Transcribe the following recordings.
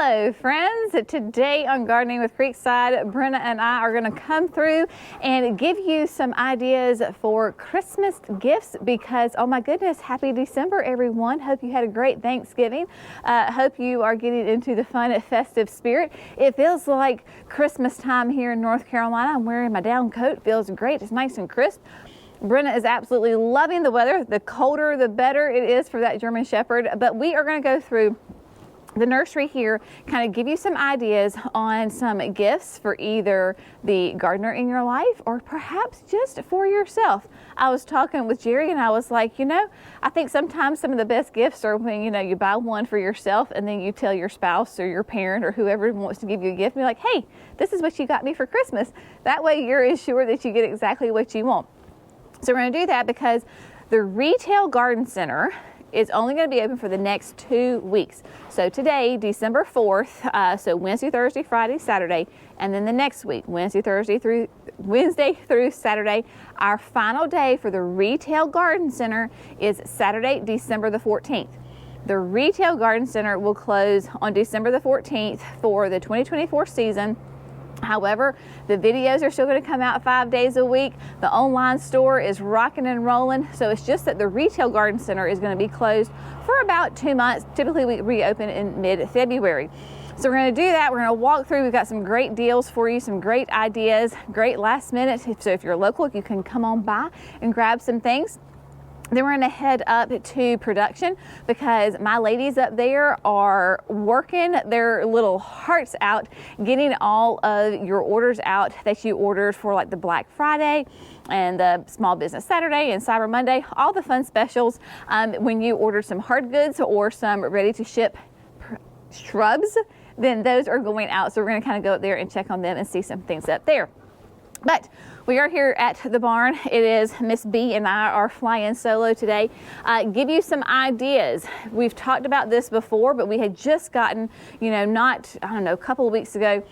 Hello friends, today on Gardening with Creekside, Brenna and I are going to come through and give you some ideas for Christmas gifts because, oh my goodness, happy December everyone. Hope you had a great Thanksgiving. Hope you are getting into the fun and festive spirit. It feels like Christmas time here in North Carolina. I'm wearing my down coat, feels great, it's nice and crisp. Brenna is absolutely loving the weather. The colder the better it is for that German Shepherd, but we are going to go through the nursery here, kind of give you some ideas on some gifts for either the gardener in your life or perhaps just for yourself. I was talking with Jerry and I was like, I think sometimes some of the best gifts are when, you buy one for yourself and then you tell your spouse or your parent or whoever wants to give you a gift and be like, hey, this is what you got me for Christmas. That way you're assured that you get exactly what you want. So we're going to do that because the retail garden center is only going to be open for the next 2 weeks. So today, December 4th, so Wednesday, Thursday, Friday, Saturday, and then the next week, Wednesday through Saturday. Our final day for the retail garden center is Saturday, December the 14th. The retail garden center will close on December the 14th for the 2024 season. However, the videos are still going to come out 5 days a week. The online store is rocking and rolling. So it's just that the retail garden center is going to be closed for about 2 months. Typically we reopen in mid-February. So we're going to do that. We're going to walk through. We've got some great deals for you, some great ideas, great last minute. So if you're local, you can come on by and grab some things. Then we're going to head up to production because my ladies up there are working their little hearts out, getting all of your orders out that you ordered for like the Black Friday and the Small Business Saturday and Cyber Monday, all the fun specials. When you order some hard goods or some ready to ship shrubs, then those are going out. So we're going to kind of go up there and check on them and see some things up there. But we are here at the barn. It is Miss B and I are flying solo today. Give you some ideas. We've talked about this before, but we had just gotten, a couple of weeks ago,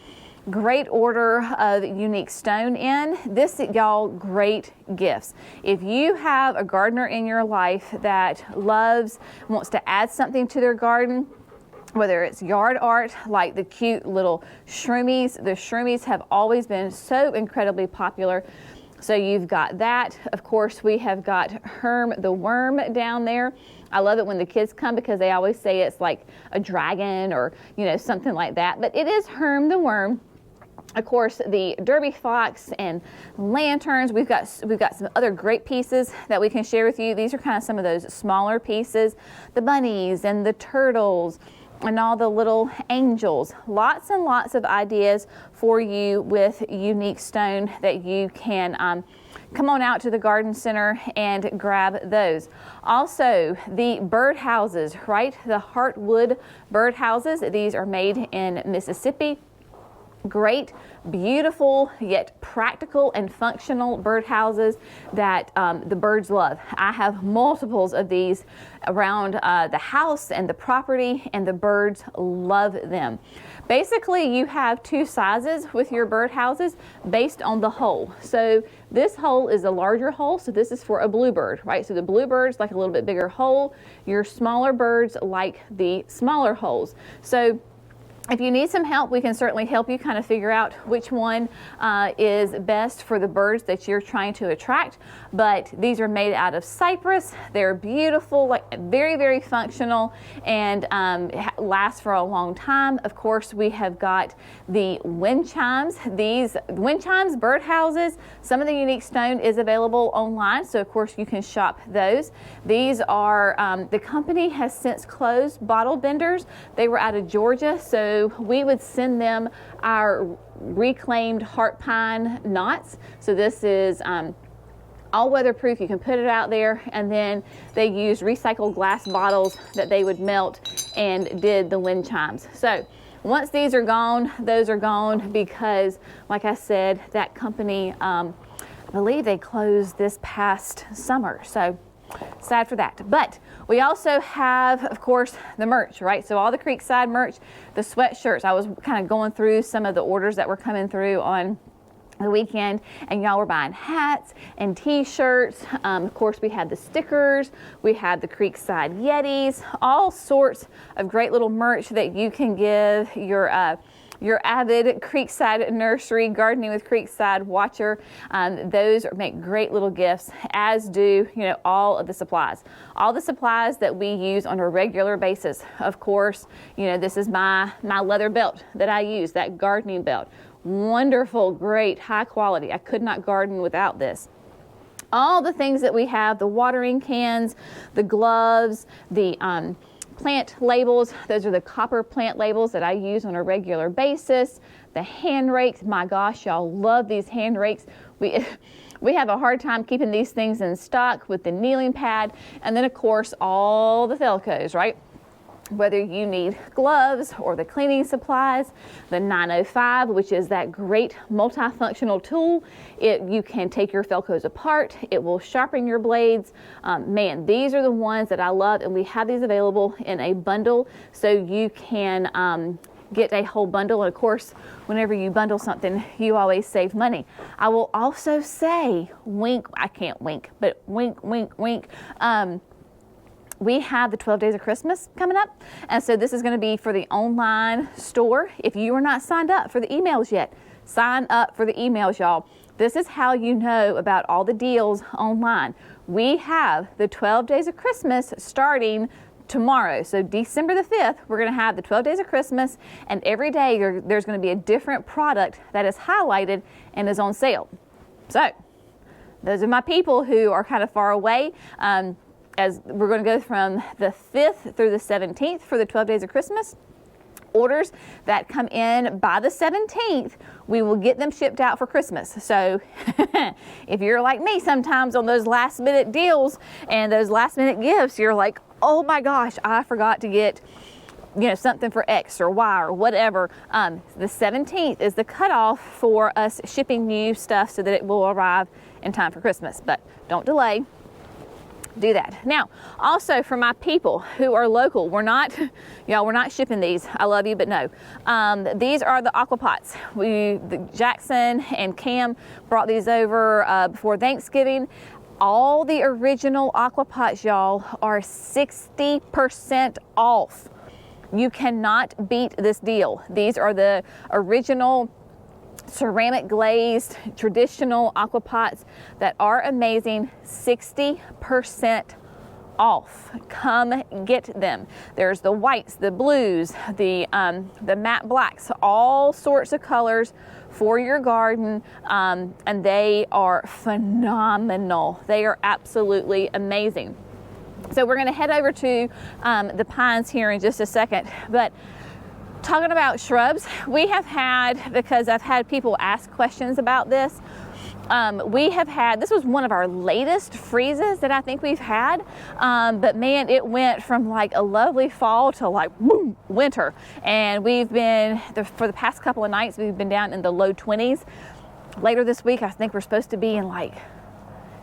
great order of unique stone in. This, y'all, great gifts. If you have a gardener in your life that wants to add something to their garden, whether it's yard art, like the cute little shroomies. The shroomies have always been so incredibly popular. So you've got that. Of course, we have got Herm the worm down there. I love it when the kids come because they always say it's like a dragon or, something like that. But it is Herm the worm. Of course, the derby fox and lanterns. We've got some other great pieces that we can share with you. These are kind of some of those smaller pieces. The bunnies and the turtles and all the little angels. Lots and lots of ideas for you with unique stone that you can come on out to the garden center and grab those. Also, the birdhouses, right? The heartwood birdhouses. These are made in Mississippi. Great, beautiful, yet practical and functional birdhouses that the birds love. I have multiples of these around the house and the property, and the birds love them. Basically, you have two sizes with your birdhouses based on the hole. So this hole is a larger hole, so this is for a bluebird, right? So the bluebirds like a little bit bigger hole. Your smaller birds like the smaller holes. So if you need some help, we can certainly help you kind of figure out which one is best for the birds that you're trying to attract. But these are made out of cypress. They're beautiful, like very, very functional, and last for a long time. Of course, we have got the wind chimes. These wind chimes, birdhouses, some of the unique stone is available online. So of course you can shop those. These are, the company has since closed Bottle Benders. They were out of Georgia. So we would send them our reclaimed heart pine knots. So this is all weatherproof. You can put it out there, and then they used recycled glass bottles that they would melt and did the wind chimes. So once these are gone, those are gone because, like I said, that company, I believe they closed this past summer. So sad for that. But we also have, of course, the merch, right? So all the Creekside merch, the sweatshirts. I was kind of going through some of the orders that were coming through on the weekend, and y'all were buying hats and t-shirts. Of course, we had the stickers, we had the Creekside Yetis, all sorts of great little merch that you can give your avid Creekside Nursery, Gardening with Creekside watcher. Those make great little gifts, as do, you know, all of the supplies. All the supplies that we use on a regular basis. Of course, you know, this is my leather belt that I use, that gardening belt. Wonderful, great, high quality. I could not garden without this. All the things that we have, the watering cans, the gloves, the plant labels. Those are the copper plant labels that I use on a regular basis. The hand rakes, my gosh, y'all love these hand rakes. We have a hard time keeping these things in stock with the kneeling pad. And then of course, all the Velcros, right? Whether you need gloves or the cleaning supplies, the 905, which is that great multifunctional tool. You can take your Velcros apart. It will sharpen your blades. Man, these are the ones that I love, and we have these available in a bundle, so you can get a whole bundle. And of course, whenever you bundle something, you always save money. I will also say, wink, I can't wink, but wink, wink, wink. We have the 12 Days of Christmas coming up, and so this is going to be for the online store. If you are not signed up for the emails yet, sign up for the emails, y'all. This is how you know about all the deals online. We have the 12 Days of Christmas starting tomorrow. So December the 5th, we're going to have the 12 Days of Christmas, and every day there's going to be a different product that is highlighted and is on sale. So those are my people who are kind of far away. As we're going to go from the 5th through the 17th for the 12 Days of Christmas. Orders that come in by the 17th, we will get them shipped out for Christmas. So if you're like me sometimes on those last minute deals and those last minute gifts, you're like, oh my gosh, I forgot to get, you know, something for X or Y or whatever. The 17th is the cutoff for us shipping new stuff so that it will arrive in time for Christmas. But don't delay. Do that. Now, also for my people who are local, we're not shipping these. I love you, but no. These are the Aquapots. Jackson and Cam brought these over before Thanksgiving. All the original Aquapots, y'all, are 60% off. You cannot beat this deal. These are the original ceramic glazed traditional Aquapots that are amazing. 60% off. Come get them. There's the whites, the blues, the matte blacks, all sorts of colors for your garden, and they are phenomenal. They are absolutely amazing. So we're going to head over to the pines here in just a second, but talking about shrubs, we have had, because I've had people ask questions about this, this was one of our latest freezes that I think we've had, but man, it went from like a lovely fall to like boom, winter, and we've been, for the past couple of nights, we've been down in the low 20s. Later this week, I think we're supposed to be in like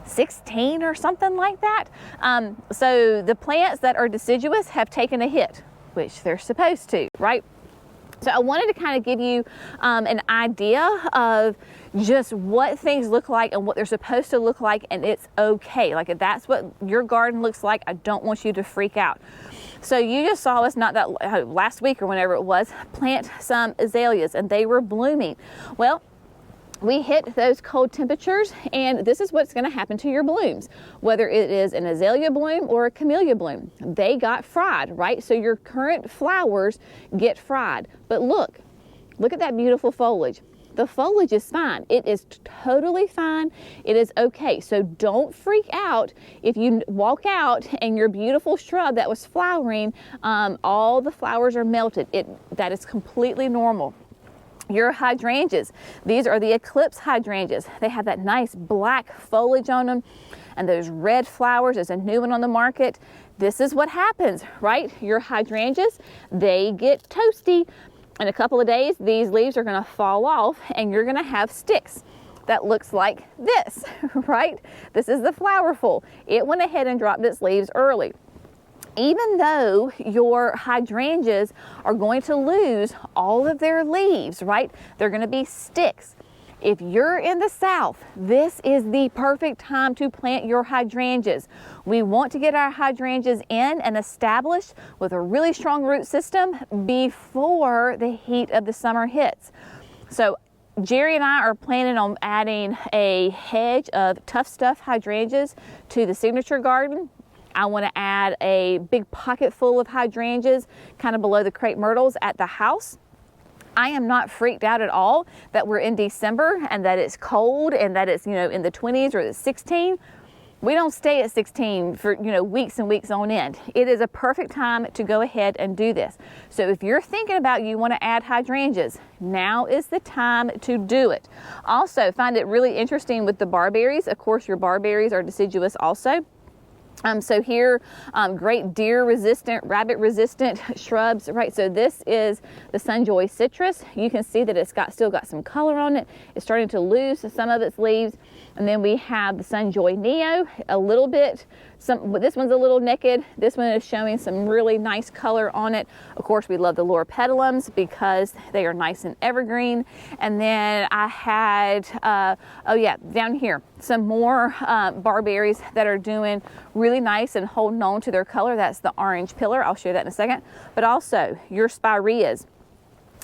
16 or something like that. So the plants that are deciduous have taken a hit, which they're supposed to, right? So I wanted to kind of give you an idea of just what things look like and what they're supposed to look like, and it's okay. Like if that's what your garden looks like, I don't want you to freak out. So you just saw us last week or whenever it was, plant some azaleas, and they were blooming. Well, we hit those cold temperatures, and this is what's going to happen to your blooms, whether it is an azalea bloom or a camellia bloom. They got fried, right? So your current flowers get fried. But look at that beautiful foliage. The foliage is fine. It is totally fine. It is okay. So don't freak out if you walk out and your beautiful shrub that was flowering, all the flowers are melted. That is completely normal. Your hydrangeas, these are the eclipse hydrangeas. They have that nice black foliage on them and those red flowers. There's a new one on the market. This is what happens, right? Your hydrangeas, they get toasty. In a couple of days, these leaves are going to fall off and you're going to have sticks that looks like this, right? This is the flowerful. It went ahead and dropped its leaves early. Even though your hydrangeas are going to lose all of their leaves, right? They're going to be sticks. If you're in the south, this is the perfect time to plant your hydrangeas. We want to get our hydrangeas in and established with a really strong root system before the heat of the summer hits. So Jerry and I are planning on adding a hedge of Tough Stuff hydrangeas to the signature garden. I want to add a big pocket full of hydrangeas kind of below the crepe myrtles at the house. I am not freaked out at all that we're in December and that it's cold and that it's, in the 20s or it's 16. We don't stay at 16 for, weeks and weeks on end. It is a perfect time to go ahead and do this. So if you're thinking about you want to add hydrangeas, now is the time to do it. Also, find it really interesting with the barberries. Of course, your barberries are deciduous also. So here, great deer resistant, rabbit resistant shrubs, right? So this is the Sunjoy citrus. You can see that it's still got some color on it. It's starting to lose some of its leaves. And then we have the Sunjoy Neo, a little bit, this one's a little naked. This one is showing some really nice color on it. Of course, we love the loropetalums because they are nice and evergreen. And then I had, down here, some more barberries that are doing really nice and holding on to their color. That's the orange pillar. I'll show you that in a second. But also your spireas.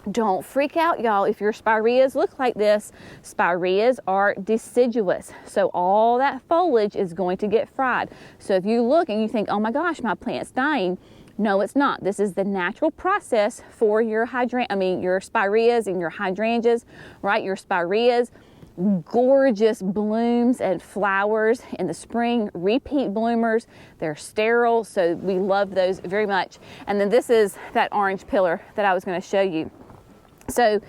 Don't freak out, y'all. If your spireas look like this, spireas are deciduous. So all that foliage is going to get fried. So if you look and you think, oh my gosh, my plant's dying. No, it's not. This is the natural process for your your spireas and your hydrangeas, right? Your spireas, gorgeous blooms and flowers in the spring, repeat bloomers. They're sterile, so we love those very much. And then this is that orange pillar that I was going to show you. So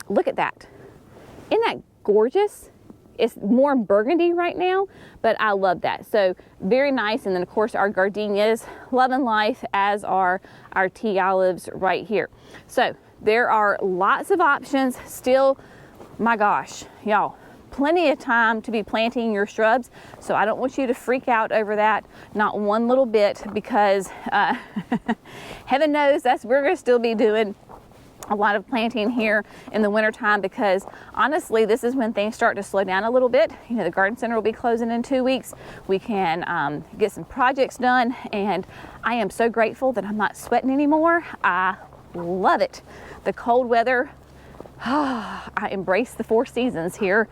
look at that. Isn't that gorgeous? It's more burgundy right now, but I love that. So very nice. And then of course our gardenias, loving life, as are our tea olives right here. So there are lots of options still. My gosh, y'all, plenty of time to be planting your shrubs. So I don't want you to freak out over that, not one little bit, because heaven knows we're going to still be doing a lot of planting here in the wintertime, because honestly, this is when things start to slow down a little bit. The garden center will be closing in 2 weeks. We can get some projects done, and I am so grateful that I'm not sweating anymore. I love it. The cold weather, I embrace the 4 seasons here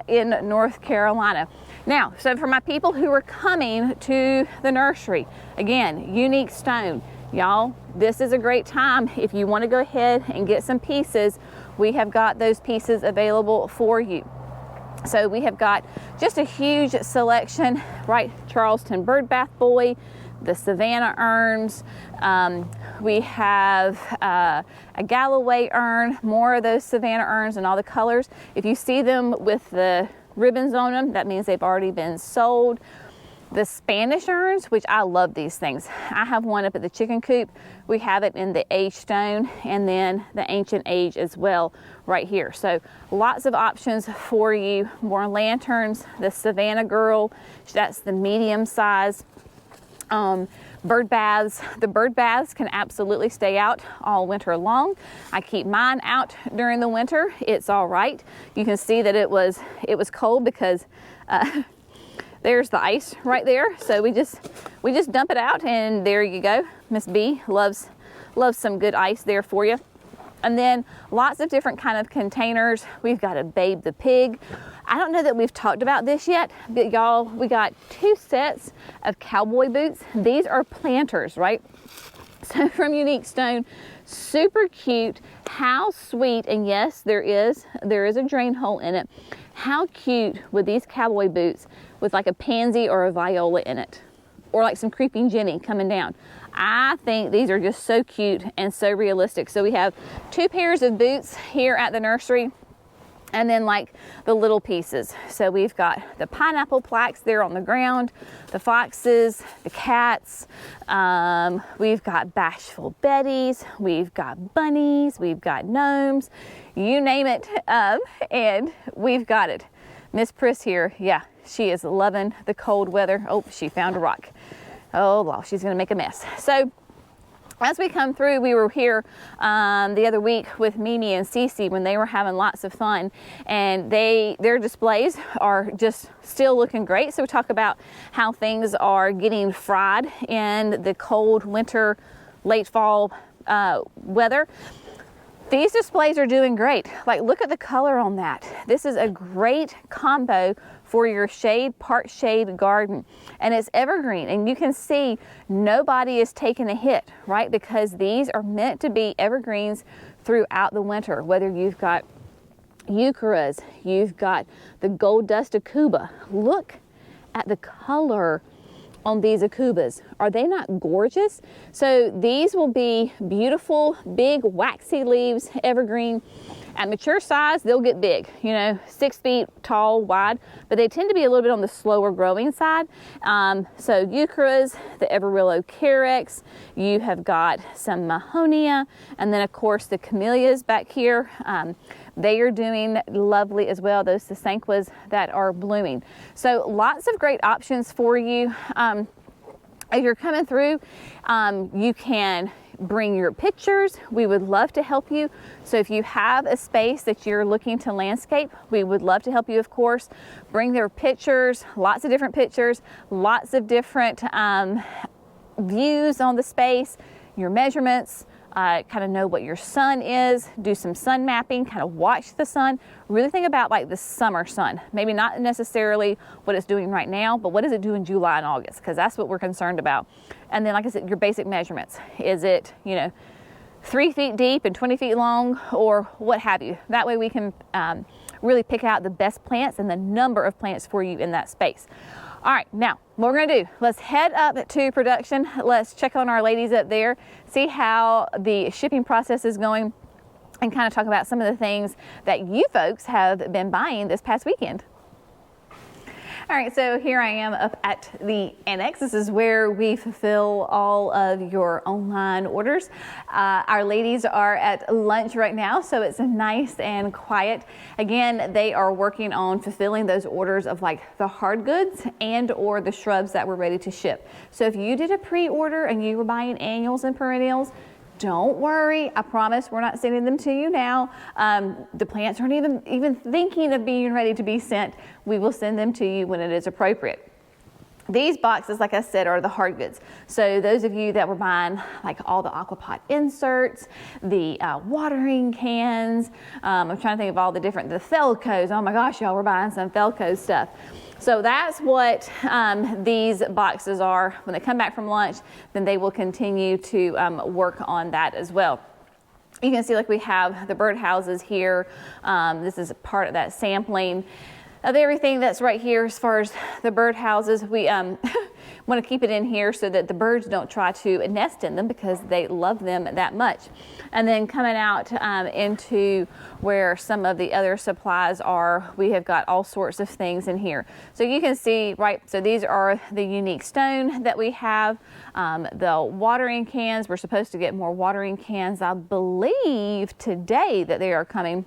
in North Carolina. Now, so for my people who are coming to the nursery, again, unique stone. Y'all, this is a great time. If you want to go ahead and get some pieces, we have got those pieces available for you. So we have got just a huge selection, right? Charleston Bird Bath Boy, the Savannah urns. We have a Galloway urn, more of those Savannah urns in all the colors. If you see them with the ribbons on them, that means they've already been sold. The Spanish urns, which I love these things. I have one up at the chicken coop. We have it in the age stone and then the ancient age as well right here. So lots of options for you. More lanterns, the Savannah Girl, that's the medium size. Bird baths. The bird baths can absolutely stay out all winter long. I keep mine out during the winter. It's all right. You can see that it was cold because there's the ice right there. So we just dump it out, and there you go. Miss B loves some good ice there for you. And then lots of different kind of containers. We've got a Babe the Pig. I don't know that we've talked about this yet, but y'all, we got 2 sets of cowboy boots. These are planters, right? So from Unique Stone, super cute. How sweet, and yes, there is a drain hole in it. How cute would these cowboy boots with like a pansy or a viola in it, or like some creeping Jenny coming down. I think these are just so cute and so realistic. So we have 2 pairs of boots here at the nursery, and then like the little pieces. So we've got the pineapple plaques there on the ground, the foxes, the cats, we've got bashful Bettys, we've got bunnies, we've got gnomes, you name it, and we've got it. Miss Pris here, yeah, she is loving the cold weather. Oh, she found a rock. Oh, well, she's gonna make a mess. So As we come through, we were here the other week with Mimi and Cece when they were having lots of fun, and their displays are just still looking great. So we talk about how things are getting fried in the cold winter, late fall weather. These displays are doing great. Like, look at the color on that. This is a great combo for your part shade garden, and it's evergreen, and you can see nobody is taking a hit, right? Because these are meant to be evergreens throughout the winter. Whether you've got eucharis, you've got the gold dust aucuba. Look at the color on these aucubas. Are they not gorgeous? So these will be beautiful, big, waxy leaves, evergreen. At mature size, they'll get big, 6 feet tall, wide, but they tend to be a little bit on the slower growing side. So eucharis, the Everillo Carex, you have got some Mahonia, and then of course the camellias back here. They are doing lovely as well, those Sasanquas that are blooming. So lots of great options for you. As you're coming through, you can bring your pictures. We would love to help you. So if you have a space that you're looking to landscape, we would love to help you, of course. Bring their pictures, lots of different pictures, lots of different views on the space, your measurements, kind of know what your sun is, do some sun mapping, kind of watch the sun, really think about like the summer sun, maybe not necessarily what it's doing right now, but what does it do in July and August, because that's what we're concerned about. And then, like I said, your basic measurements. Is it, 3 feet deep and 20 feet long, or what have you? That way we can really pick out the best plants and the number of plants for you in that space. All right, now what we're gonna do, let's head up to production. Let's check on our ladies up there, see how the shipping process is going, and kind of talk about some of the things that you folks have been buying this past weekend. All right, so here I am up at the annex. This is where we fulfill all of your online orders. Our ladies are at lunch right now, so it's nice and quiet. Again, they are working on fulfilling those orders of like the hard goods and or the shrubs that were ready to ship. So if you did a pre-order and you were buying annuals and perennials, don't worry, I promise we're not sending them to you now. The plants aren't even thinking of being ready to be sent. We will send them to you when it is appropriate. These boxes, like I said, are the hard goods. So those of you that were buying like all the Aquapot inserts, the watering cans, I'm trying to think of all the Felcos. Oh my gosh, y'all, we're buying some Felco stuff. So that's what these boxes are. When they come back from lunch, then they will continue to work on that as well. You can see like we have the birdhouses here. This is part of that sampling of everything that's right here as far as the birdhouses. We want to keep it in here so that the birds don't try to nest in them because they love them that much. And then coming out into where some of the other supplies are, we have got all sorts of things in here. So you can see, right, so these are the unique stone that we have. The watering cans, we're supposed to get more watering cans, I believe today that they are coming.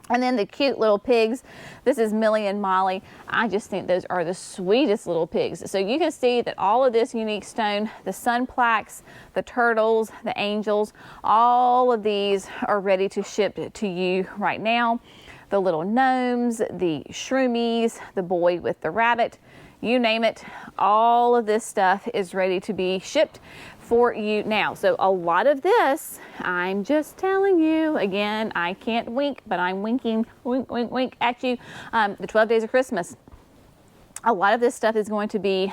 And then the cute little pigs. This is Millie and Molly. I just think those are the sweetest little pigs. So you can see that all of this unique stone, the sun plaques, the turtles, the angels, all of these are ready to ship to you right now. The little gnomes, the shroomies, the boy with the rabbit, you name it, all of this stuff is ready to be shipped for you now. So a lot of this, I'm just telling you, again, I can't wink, but I'm winking, wink, wink, wink at you. The 12 days of Christmas, a lot of this stuff is going to be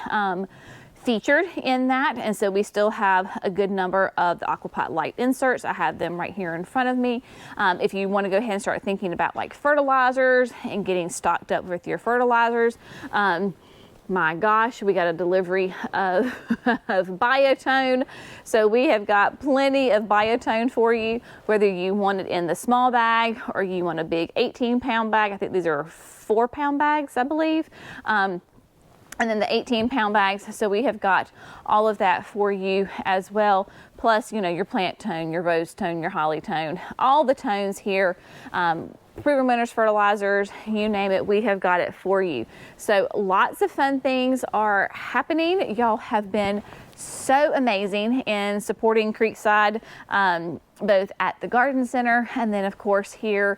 featured in that, and so we still have a good number of the Aquapot light inserts. I have them right here in front of me. If you want to go ahead and start thinking about like fertilizers and getting stocked up with your fertilizers, my gosh, we got a delivery of biotone. So we have got plenty of biotone for you, whether you want it in the small bag or you want a big 18-pound bag. I think these are 4-pound bags, I believe. and then the 18-pound bags. So we have got all of that for you as well. Plus, you know, your plant tone, your rose tone, your holly tone, all the tones here. Proven winners fertilizers, you name it, we have got it for you. So lots of fun things are happening. Y'all have been so amazing in supporting Creekside, both at the garden center and then of course here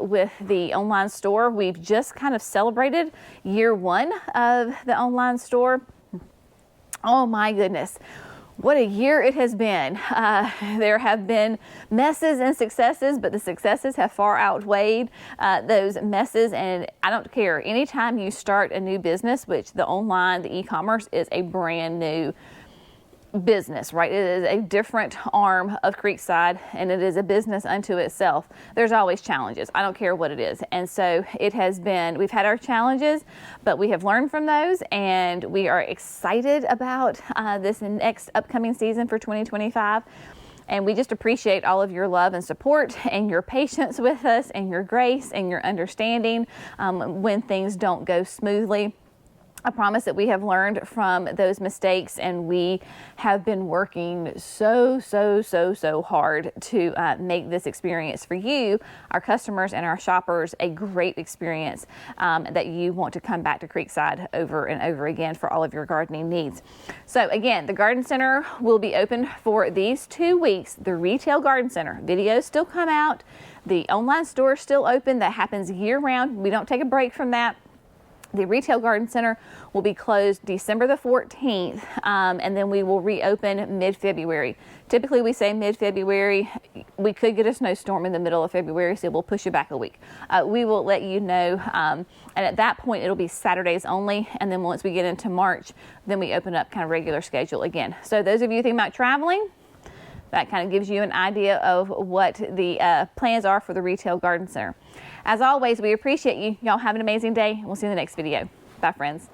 with the online store. We've just kind of celebrated year 1 of the online store. Oh my goodness. What a year it has been. There have been messes and successes, but the successes have far outweighed those messes. And I don't care. Anytime you start a new business, which the online, the e-commerce is a brand new business, right? It is a different arm of Creekside, and it is a business unto itself. There's always challenges. I don't care what it is. And so it has been, we've had our challenges, but we have learned from those, and we are excited about this next upcoming season for 2025. And we just appreciate all of your love and support and your patience with us and your grace and your understanding when things don't go smoothly. I promise that we have learned from those mistakes, and we have been working so hard to make this experience for you, our customers and our shoppers, a great experience that you want to come back to Creekside over and over again for all of your gardening needs. So again, the garden center will be open for these 2 weeks. The retail garden center videos still come out. The online store is still open. That happens year round. We don't take a break from that. The retail garden center will be closed December the 14th, and then we will reopen mid-February. Typically, we say mid-February. We could get a snowstorm in the middle of February, so we'll push it back a week. We will let you know, and at that point, it'll be Saturdays only, and then once we get into March, then we open up kind of regular schedule again. So those of you thinking about traveling, that kind of gives you an idea of what the plans are for the retail garden center. As always, we appreciate you. Y'all have an amazing day. We'll see you in the next video. Bye, friends.